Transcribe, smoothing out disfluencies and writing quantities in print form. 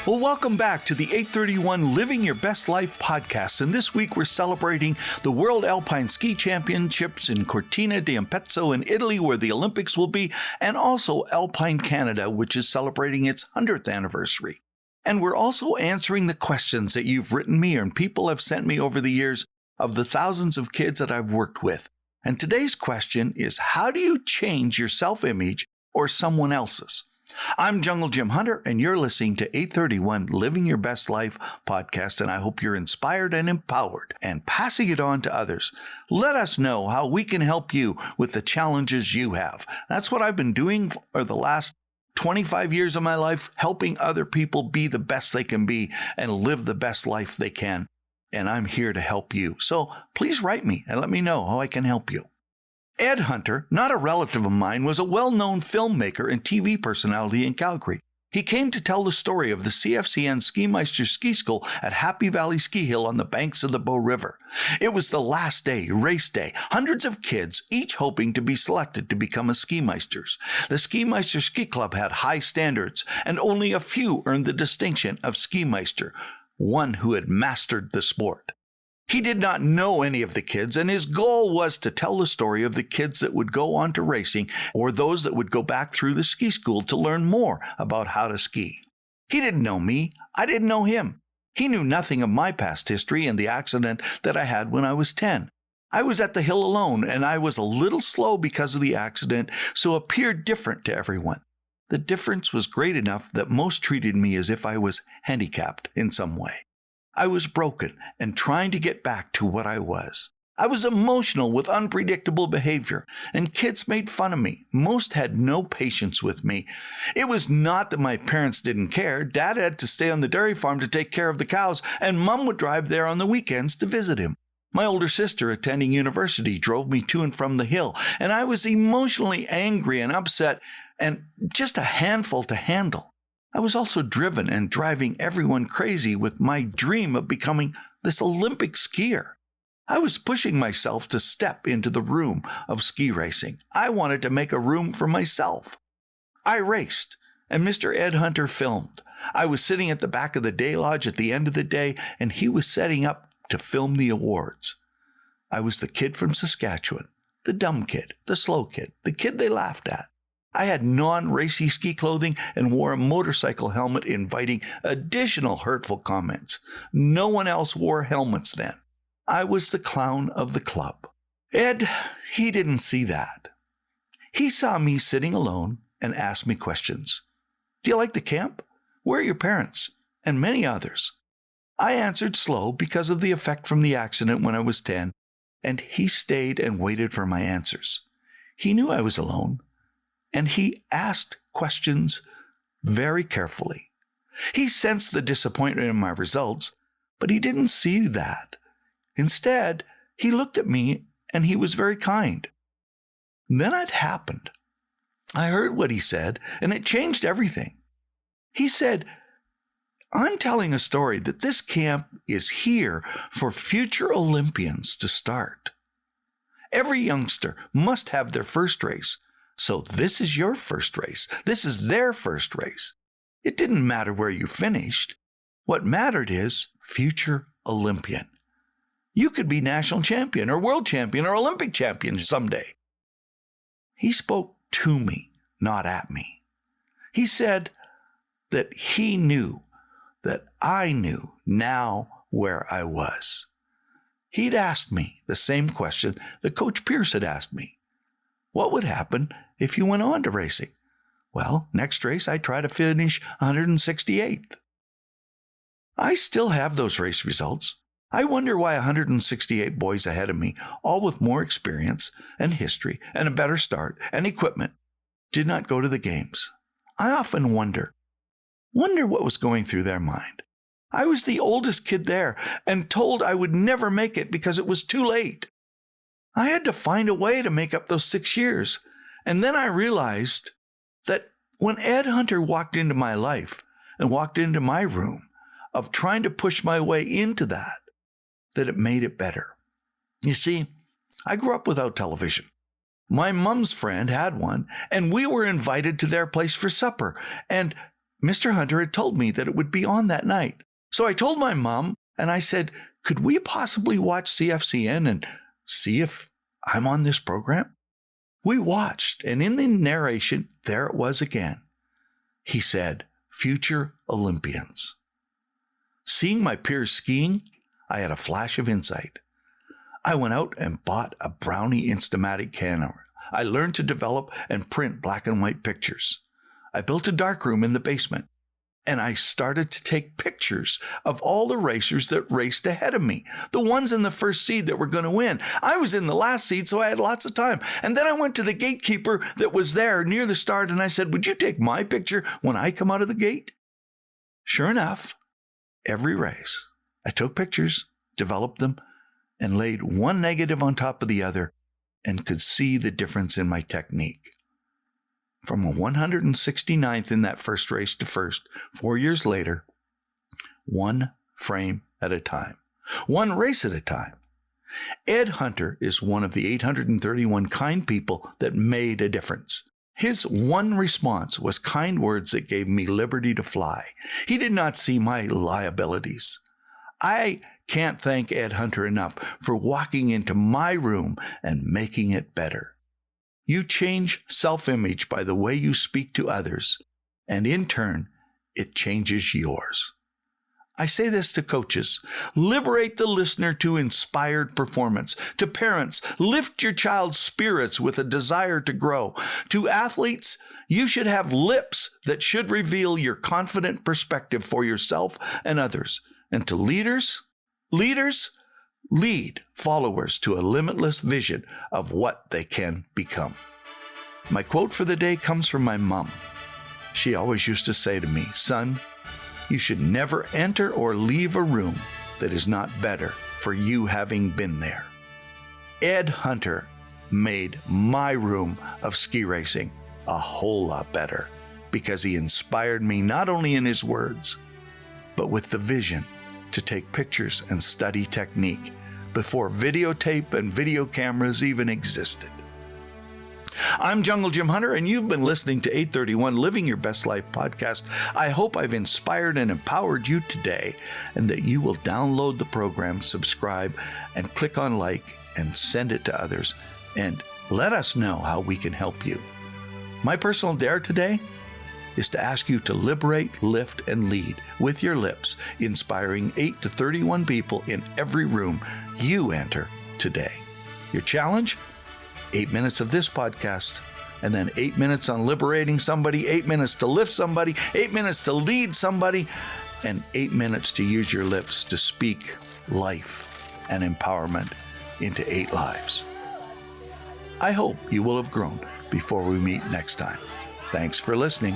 Well, welcome back to the 831 Living Your Best Life podcast. And this week we're celebrating the World Alpine Ski Championships in Cortina d'Ampezzo in Italy, where the Olympics will be, and also Alpine Canada, which is celebrating its 100th anniversary. And we're also answering the questions that you've written me and people have sent me over the years of the thousands of kids that I've worked with. And today's question is, how do you change your self-image or someone else's? I'm Jungle Jim Hunter, and you're listening to 831 Living Your Best Life podcast, and I hope you're inspired and empowered and passing it on to others. Let us know how we can help you with the challenges you have. That's what I've been doing for the last 25 years of my life, helping other people be the best they can be and live the best life they can. And I'm here to help you. So please write me and let me know how I can help you. Ed Hunter, not a relative of mine, was a well-known filmmaker and TV personality in Calgary. He came to tell the story of the CFCN Ski Meister Ski School at Happy Valley Ski Hill on the banks of the Bow River. It was the last day, race day. Hundreds of kids, each hoping to be selected to become a ski meisters. The Ski Meister Ski Club had high standards, and only a few earned the distinction of Ski Meister, one who had mastered the sport. He did not know any of the kids, and his goal was to tell the story of the kids that would go on to racing or those that would go back through the ski school to learn more about how to ski. He didn't know me. I didn't know him. He knew nothing of my past history and the accident that I had when I was 10. I was at the hill alone, and I was a little slow because of the accident, so appeared different to everyone. The difference was great enough that most treated me as if I was handicapped in some way. I was broken and trying to get back to what I was. I was emotional with unpredictable behavior, and kids made fun of me. Most had no patience with me. It was not that my parents didn't care. Dad had to stay on the dairy farm to take care of the cows, and Mom would drive there on the weekends to visit him. My older sister, attending university, drove me to and from the hill, and I was emotionally angry and upset and just a handful to handle. I was also driven and driving everyone crazy with my dream of becoming this Olympic skier. I was pushing myself to step into the room of ski racing. I wanted to make a room for myself. I raced, and Mr. Ed Hunter filmed. I was sitting at the back of the day lodge at the end of the day, and he was setting up to film the awards. I was the kid from Saskatchewan, the dumb kid, the slow kid, the kid they laughed at. I had non-racy ski clothing and wore a motorcycle helmet, inviting additional hurtful comments. No one else wore helmets then. I was the clown of the club. Ed, he didn't see that. He saw me sitting alone and asked me questions. Do you like the camp? Where are your parents? And many others. I answered slow because of the effect from the accident when I was 10, and he stayed and waited for my answers. He knew I was alone, and he asked questions very carefully. He sensed the disappointment in my results, but he didn't see that. Instead, he looked at me, and he was very kind. Then it happened. I heard what he said, and it changed everything. He said, I'm telling a story that this camp is here for future Olympians to start. Every youngster must have their first race. So this is your first race. This is their first race. It didn't matter where you finished. What mattered is future Olympian. You could be national champion or world champion or Olympic champion someday. He spoke to me, not at me. He said that he knew that I knew now where I was. He'd asked me the same question that Coach Pierce had asked me. What would happen if you went on to racing? Well, next race I try to finish 168th. I still have those race results. I wonder why 168 boys ahead of me, all with more experience and history and a better start and equipment, did not go to the games. I often wonder what was going through their mind. I was the oldest kid there and told I would never make it because it was too late. I had to find a way to make up those 6 years. And then I realized that when Ed Hunter walked into my life and walked into my room of trying to push my way into that it made it better. You see, I grew up without television. My mom's friend had one, and we were invited to their place for supper. And Mr. Hunter had told me that it would be on that night. So I told my mom, and I said, could we possibly watch CFCN and see if I'm on this program? We watched, and in the narration, there it was again. He said, future Olympians. Seeing my peers skiing, I had a flash of insight. I went out and bought a Brownie Instamatic camera. I learned to develop and print black and white pictures. I built a darkroom in the basement, and I started to take pictures of all the racers that raced ahead of me, the ones in the first seed that were going to win. I was in the last seed, so I had lots of time. And then I went to the gatekeeper that was there near the start, and I said, would you take my picture when I come out of the gate? Sure enough, every race, I took pictures, developed them, and laid one negative on top of the other, and could see the difference in my technique. From a 169th in that first race to first, 4 years later, one frame at a time, one race at a time. Ed Hunter is one of the 831 kind people that made a difference. His one response was kind words that gave me liberty to fly. He did not see my liabilities. I can't thank Ed Hunter enough for walking into my room and making it better. You change self-image by the way you speak to others, and in turn, it changes yours. I say this to coaches. Liberate the listener to inspired performance. To parents, lift your child's spirits with a desire to grow. To athletes, you should have lips that should reveal your confident perspective for yourself and others. And to leaders, lead followers to a limitless vision of what they can become. My quote for the day comes from my mom. She always used to say to me, son, you should never enter or leave a room that is not better for you having been there. Ed Hunter made my room of ski racing a whole lot better because he inspired me not only in his words, but with the vision to take pictures and study technique before videotape and video cameras even existed. I'm Jungle Jim Hunter, and you've been listening to 831 Living Your Best Life podcast. I hope I've inspired and empowered you today, and that you will download the program, subscribe, and click on like, and send it to others, and let us know how we can help you. My personal dare today is to ask you to liberate, lift, and lead with your lips, inspiring 8 to 31 people in every room you enter today. Your challenge? 8 minutes of this podcast, and then 8 minutes on liberating somebody, 8 minutes to lift somebody, 8 minutes to lead somebody, and 8 minutes to use your lips to speak life and empowerment into 8 lives. I hope you will have grown before we meet next time. Thanks for listening.